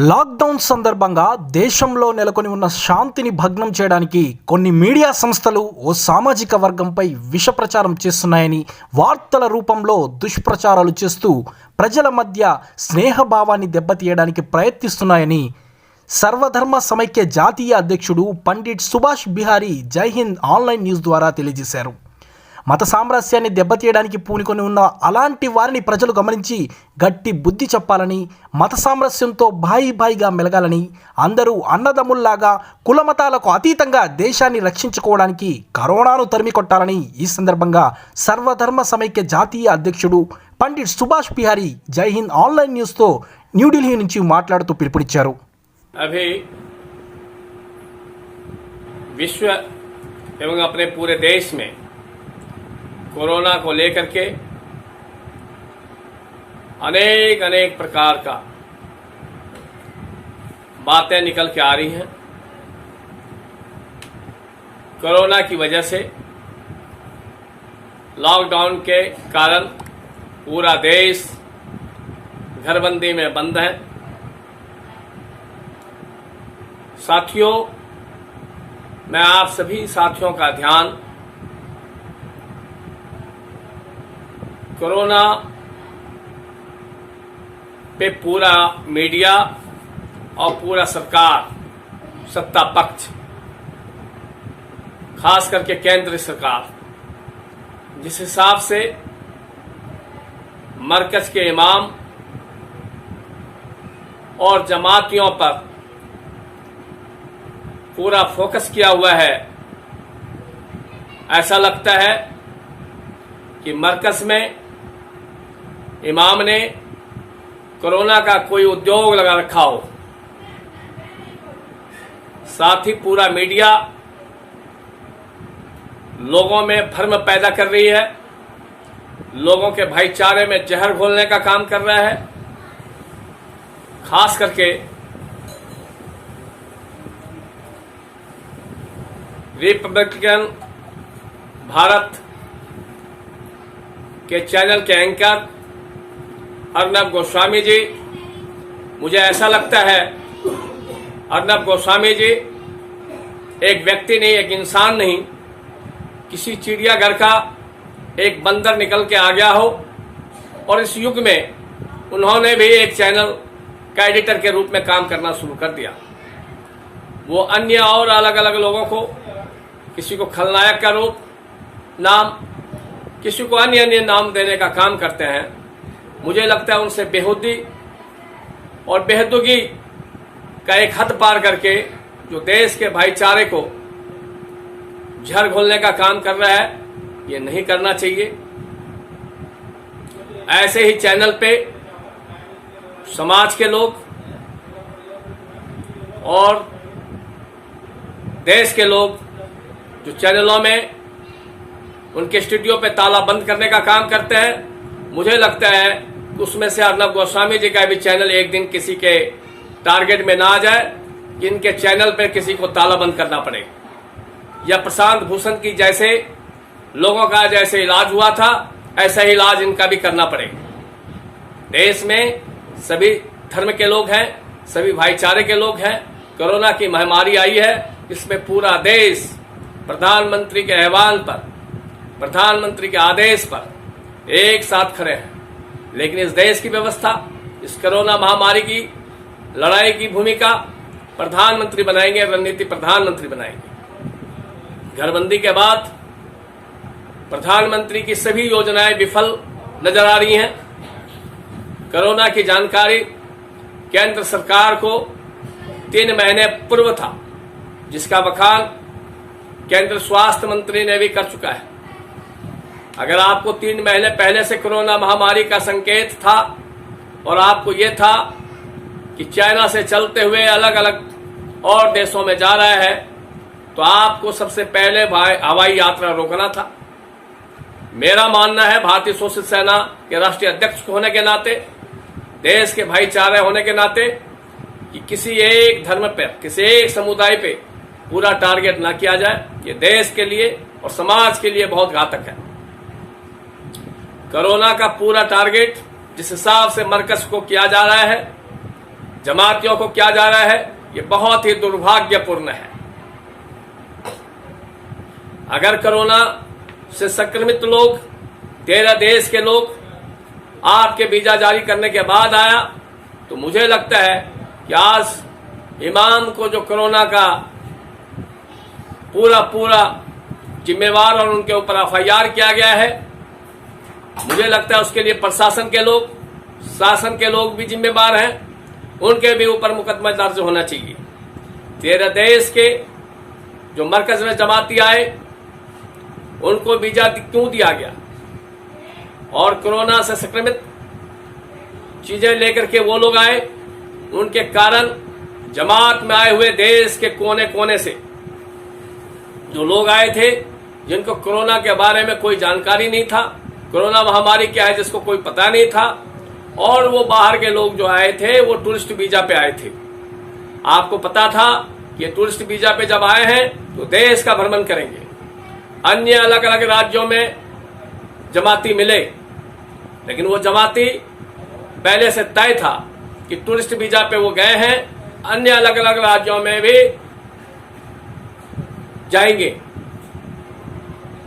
Lockdown సందర్భంగా దేశంలో నెలకొని ఉన్న శాంతిని భగ్నం చేయడానికి కొన్ని మీడియా సంస్థలు ఓ సామాజిక వర్గంపై విష ప్రచారం చేస్తున్నాయని, వార్తల రూపంలో దుష్ప్రచారాలు చేస్తూ ప్రజల మధ్య స్నేహభావాన్ని దెబ్బతీయడానికి ప్రయత్నిస్తున్నాయని సర్వధర్మ సమైక్య జాతీయ అధ్యక్షుడు పండిట్ సుభాష్ బిహారీ జై హింద్ ఆన్లైన్ న్యూస్ ద్వారా తెలియజేశారు. మత సామరస్యాన్ని దెబ్బతీయడానికి పూనుకొని ఉన్న అలాంటి వారిని ప్రజలు గమనించి గట్టి బుద్ధి చెప్పాలని, మత సామరస్యంతో భాయిగా మెలగాలని, అందరూ అన్నదమ్ముల్లాగా కులమతాలకు అతీతంగా దేశాన్ని రక్షించుకోవడానికి కరోనాను తరిమి కొట్టాలని ఈ సందర్భంగా సర్వధర్మ సమైక్య జాతీయ అధ్యక్షుడు పండిట్ సుభాష్ బిహారీ జై హింద్ ఆన్లైన్ న్యూస్తో న్యూఢిల్లీ నుంచి మాట్లాడుతూ పిలుపునిచ్చారు. अभी विश्व एवं अपने पूरे देश में कोरोना को लेकर के अनेक प्रकार का बातें निकल के आ रही हैं. कोरोना की वजह से लॉकडाउन के कारण पूरा देश घरबंदी में बंद है. साथियों, मैं आप सभी साथियों का ध्यान कोरोना पे पूरा मीडिया और पूरा सरकार सत्ता पक्ष, खास करके केंद्र सरकार, जिस हिसाब से मरकज के इमाम और जमातियों पर पूरा फोकस किया हुआ है, ऐसा लगता है कि मरकज में इमाम ने कोरोना का कोई उद्योग लगा रखा हो. साथ ही पूरा मीडिया लोगों में भ्रम पैदा कर रही है, लोगों के भाईचारे में जहर घोलने का काम कर रहा है. खास करके रिपब्लिकन भारत के चैनल के एंकर अर्नब गोस्वामी जी, मुझे ऐसा लगता है अर्नब गोस्वामी जी एक व्यक्ति नहीं, एक इंसान नहीं, किसी चिड़ियाघर का एक बंदर निकल के आ गया हो और इस युग में उन्होंने भी एक चैनल का एडिटर के रूप में काम करना शुरू कर दिया. वो अन्य और अलग अलग लोगों को, किसी को खलनायक का रूप नाम, किसी को अन्य अन्य नाम देने का काम करते हैं. मुझे लगता है उनसे बेहुदी और बेहदुगी का एक हद पार करके जो देश के भाईचारे को जहर घोलने का काम कर रहा है, ये नहीं करना चाहिए. ऐसे ही चैनल पे समाज के लोग और देश के लोग जो चैनलों में उनके स्टूडियो पे ताला बंद करने का काम करते हैं, मुझे लगता है कि उसमें से अर्नब गोस्वामी जी का भी चैनल एक दिन किसी के टारगेट में ना आ जाए कि इनके चैनल पे किसी को ताला बंद करना पड़े. या प्रशांत भूषण की जैसे लोगों का जैसे इलाज हुआ था, ऐसा ही इलाज इनका भी करना पड़े. देश में सभी धर्म के लोग हैं, सभी भाईचारे के लोग हैं. कोरोना की महामारी आई है, इसमें पूरा देश प्रधानमंत्री के अहवाल पर, प्रधानमंत्री के आदेश पर एक साथ खड़े हैं. लेकिन इस देश की व्यवस्था, इस कोरोना महामारी की लड़ाई की भूमिका प्रधानमंत्री बनाएंगे, रणनीति प्रधानमंत्री बनाएंगे. घरबंदी के बाद प्रधानमंत्री की सभी योजनाएं विफल नजर आ रही हैं. कोरोना की जानकारी केंद्र सरकार को 3 महीने पूर्व था, जिसका बखान केंद्र स्वास्थ्य मंत्री ने भी कर चुका है. अगर आपको 3 महीने पहले से कोरोना महामारी का संकेत था और आपको ये था कि चाइना से चलते हुए अलग अलग और देशों में जा रहा है, तो आपको सबसे पहले हवाई यात्रा रोकना था. मेरा मानना है, भारतीय सोशलिस्ट सेना के राष्ट्रीय अध्यक्ष होने के नाते, देश के भाईचारे होने के नाते, कि किसी एक धर्म पे, किसी एक समुदाय पे पूरा टारगेट ना किया जाए. ये देश के लिए और समाज के लिए बहुत घातक है. कोरोना का पूरा टारगेट जिस हिसाब से मरकज को किया जा रहा है, जमातियों को किया जा रहा है, ये बहुत ही दुर्भाग्यपूर्ण है। अगर कोरोना से संक्रमित लोग 13 देश के लोग आपके वीजा जारी करने के बाद आया, तो मुझे लगता है कि आज इमाम को जो कोरोना का पूरा जिम्मेवार और उनके ऊपर एफआईआर किया गया है, मुझे लगता है उसके लिए प्रशासन के लोग, शासन के लोग भी जिम्मेवार हैं, उनके भी ऊपर मुकदमा दर्ज होना चाहिए। 13 देश के जो मरकज में जमाती आए उनको वीजा क्यों दिया गया, और कोरोना से संक्रमित चीजें लेकर के वो लोग आए, उनके कारण जमात में आए हुए देश के कोने कोने से जो लोग आए थे, जिनको कोरोना के बारे में कोई जानकारी नहीं था, कोरोना महामारी क्या है जिसको कोई पता नहीं था, और वो बाहर के लोग जो आए थे वो टूरिस्ट वीजा पे आए थे। आपको पता था कि टूरिस्ट वीजा पे जब आए हैं तो देश का भ्रमण करेंगे, अन्य अलग अलग राज्यों में जमाती मिले, लेकिन वो जमाती पहले से तय था कि टूरिस्ट वीजा पे वो गए हैं, अन्य अलग अलग राज्यों में भी जाएंगे,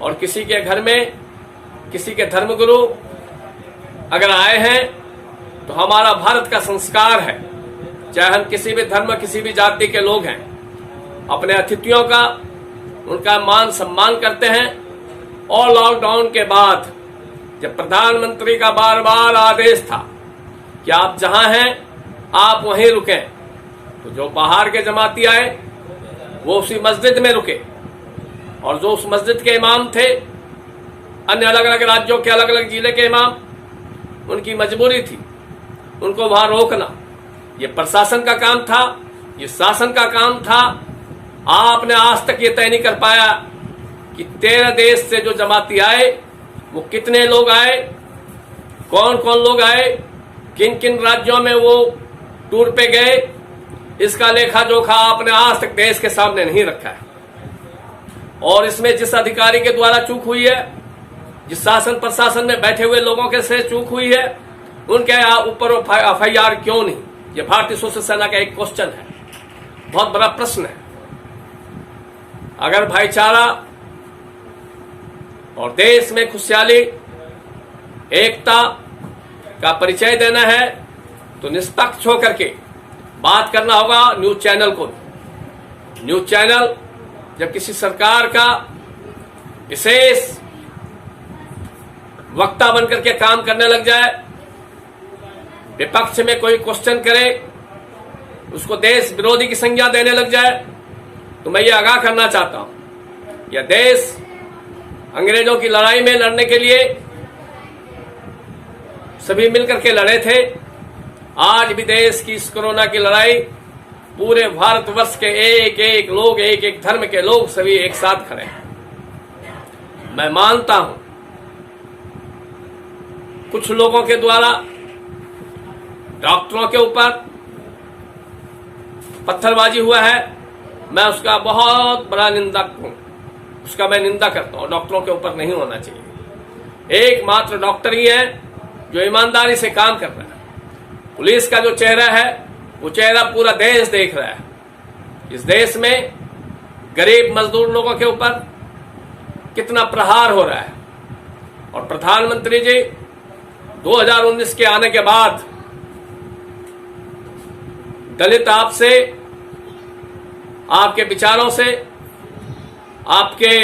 और किसी के घर में किसी के धर्मगुरु अगर आए हैं तो हमारा भारत का संस्कार है, चाहे हम किसी भी धर्म किसी भी जाति के लोग हैं, अपने अतिथियों का उनका मान सम्मान करते हैं। और लॉकडाउन के बाद जब प्रधानमंत्री का बार बार आदेश था कि आप जहां हैं आप वहीं रुकें, तो जो बाहर के जमाती आए वो उसी मस्जिद में रुके, और जो उस मस्जिद के इमाम थे, अन्य अलग अलग राज्यों के अलग अलग जिले के इमाम, उनकी मजबूरी थी उनको वहां रोकना। ये प्रशासन का काम था, ये शासन का काम था। आपने आज तक ये तय नहीं कर पाया कि 13 देश से जो जमाती आए वो कितने लोग आए, कौन कौन लोग आए, किन किन राज्यों में वो टूर पे गए, इसका लेखा जोखा आपने आज तक देश के सामने नहीं रखा है। और इसमें जिस अधिकारी के द्वारा चूक हुई है, जिस शासन प्रशासन में बैठे हुए लोगों के से चूक हुई है, उनके ऊपर एफआईआर क्यों नहीं, ये भारतीय सशस्त्र सेना का एक क्वेश्चन है, बहुत बड़ा प्रश्न है। अगर भाईचारा और देश में खुशहाली एकता का परिचय देना है तो निष्पक्ष होकर के बात करना होगा न्यूज चैनल को भी। न्यूज चैनल जब किसी सरकार का विशेष वक्ता बनकर के काम करने लग जाए, विपक्ष में कोई क्वेश्चन करे, उसको देश विरोधी की संज्ञा देने लग जाए, तो मैं ये आगाह करना चाहता हूं, यह देश अंग्रेजों की लड़ाई में लड़ने के लिए सभी मिलकर के लड़े थे। आज भी देश की इस कोरोना की लड़ाई पूरे भारतवर्ष के एक एक लोग, एक एक धर्म के लोग सभी एक साथ खड़े हैं। मैं मानता हूं कुछ लोगों के द्वारा डॉक्टरों के ऊपर पत्थरबाजी हुआ है, मैं उसका बहुत बड़ा निंदक हूं, उसका मैं निंदा करता हूं। डॉक्टरों के ऊपर नहीं होना चाहिए। एकमात्र डॉक्टर ही है जो ईमानदारी से काम कर रहा है। पुलिस का जो चेहरा है वो चेहरा पूरा देश देख रहा है। इस देश में गरीब मजदूर लोगों के ऊपर कितना प्रहार हो रहा है, और प्रधानमंत्री जी 2019 के आने के बाद दलित आपसे, आपके विचारों से, आपके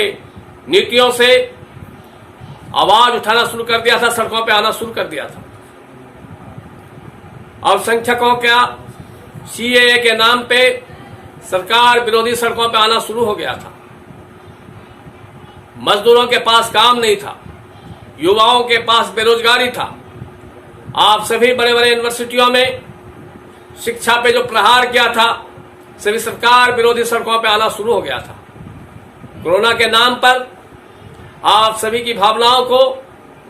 नीतियों से आवाज उठाना शुरू कर दिया था, सड़कों पे आना शुरू कर दिया था। अल्पसंख्यकों का सीएए के नाम पे सरकार विरोधी सड़कों पे आना शुरू हो गया था। मजदूरों के पास काम नहीं था, युवाओं के पास बेरोजगारी था। आप सभी बड़े बड़े यूनिवर्सिटियों में शिक्षा पे जो प्रहार किया था, सभी सरकार विरोधी सड़कों पे आना शुरू हो गया था। कोरोना के नाम पर आप सभी की भावनाओं को,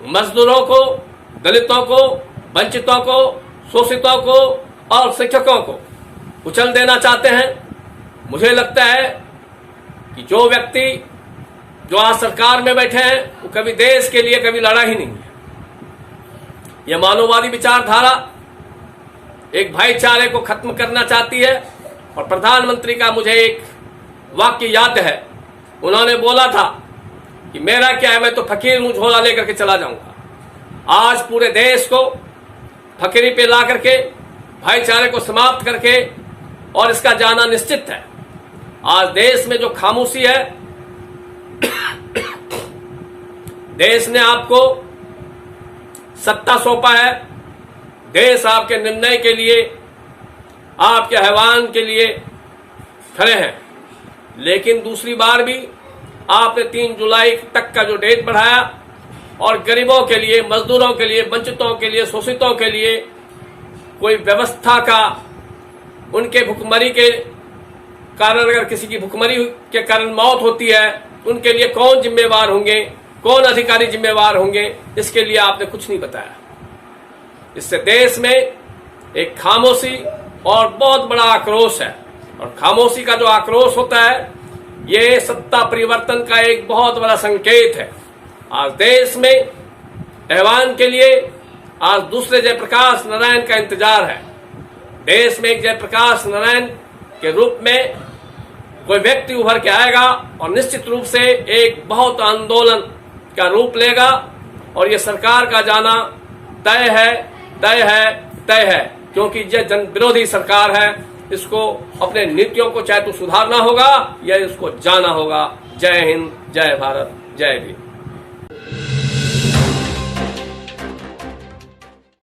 मजदूरों को, दलितों को, वंचितों को, शोषितों को और शिक्षकों को कुचल देना चाहते हैं। मुझे लगता है कि जो व्यक्ति जो आज सरकार में बैठे हैं वो कभी देश के लिए कभी लड़ा ही नहीं है। यह मानववादी विचारधारा एक भाईचारे को खत्म करना चाहती है। और प्रधानमंत्री का मुझे एक वाक्य याद है, उन्होंने बोला था कि मेरा क्या है, मैं तो फकीर हूं, झोला लेकर के चला जाऊंगा। आज पूरे देश को फकीरी पे ला करके भाईचारे को समाप्त करके और इसका जाना निश्चित है। आज देश में जो खामोशी है, देश ने आपको सत्ता सौंपा है, देश आपके निर्णय के लिए, आपके आह्वान के लिए खड़े हैं, लेकिन दूसरी बार भी आपने 3 जुलाई तक का जो डेट बढ़ाया और गरीबों के लिए, मजदूरों के लिए, वंचितों के लिए, शोषितों के लिए कोई व्यवस्था का, उनके भुखमरी के कारण, अगर किसी की भुखमरी के कारण मौत होती है, उनके लिए कौन जिम्मेवार होंगे, कौन अधिकारी जिम्मेवार होंगे, इसके लिए आपने कुछ नहीं बताया। इससे देश में एक खामोशी और बहुत बड़ा आक्रोश है, और खामोशी का जो आक्रोश होता है, ये सत्ता परिवर्तन का एक बहुत बड़ा संकेत है। आज देश में ऐवान के लिए आज दूसरे जयप्रकाश नारायण का इंतजार है। देश में एक जयप्रकाश नारायण के रूप में कोई व्यक्ति उभर के आएगा और निश्चित रूप से एक बहुत आंदोलन का रूप लेगा, और ये सरकार का जाना तय है, तय है, तय है, क्योंकि ये जन विरोधी सरकार है। इसको अपने नीतियों को चाहे तो सुधारना होगा या इसको जाना होगा। जय हिंद, जय भारत, जय भीम।